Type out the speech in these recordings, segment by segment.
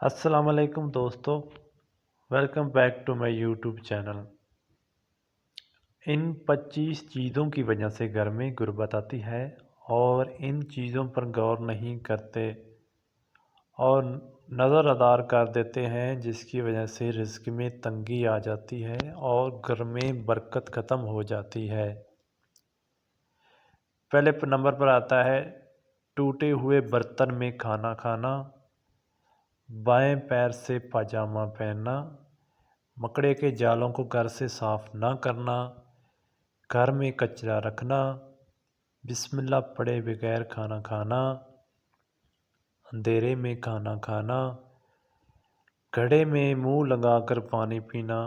السلام علیکم دوستو، welcome back to my YouTube channel. ان 25 چیزوں کی وجہ سے گھر میں غربت آتی ہے اور ان چیزوں پر غور نہیں کرتے اور نظر انداز کر دیتے ہیں، جس کی وجہ سے رزق میں تنگی آ جاتی ہے اور گھر میں برکت ختم ہو جاتی ہے۔ پہلے نمبر پر آتا ہے ٹوٹے ہوئے برتن میں کھانا کھانا، بائیں پیر سے پاجامہ پہننا، مکڑے کے جالوں کو گھر سے صاف نہ کرنا، گھر میں کچرا رکھنا، بسم اللہ پڑھے بغیر کھانا کھانا، اندھیرے میں کھانا کھانا، گھڑے میں منہ لگا کر پانی پینا،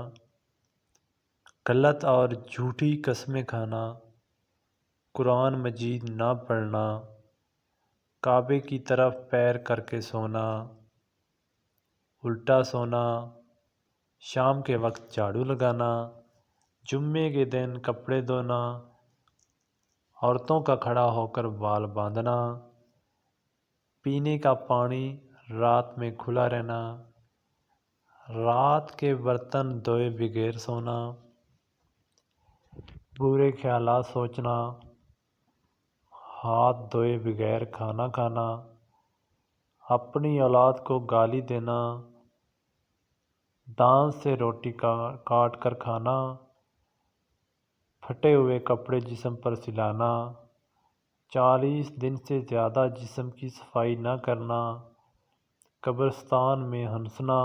غلط اور جھوٹی قسمیں کھانا، قرآن مجید نہ پڑھنا، کعبے کی طرف پیر کر کے سونا، الٹا سونا، شام کے وقت جھاڑو لگانا، جمعے کے دن کپڑے دھونا، عورتوں کا کھڑا ہو کر بال باندھنا، پینے کا پانی رات میں کھلا رہنا، رات کے برتن دھوئے بغیر سونا، برے خیالات سوچنا، ہاتھ دھوئے بغیر کھانا کھانا، اپنی اولاد کو گالی دینا، دانت سے روٹی کاٹ کر کھانا، پھٹے ہوئے کپڑے جسم پر سلانا، 40 دن سے زیادہ جسم کی صفائی نہ کرنا، قبرستان میں ہنسنا،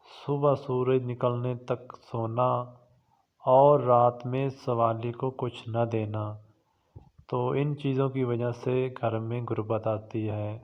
صبح سورج نکلنے تک سونا اور رات میں سوالی کو کچھ نہ دینا۔ تو ان چیزوں کی وجہ سے گھر میں غربت آتی ہے۔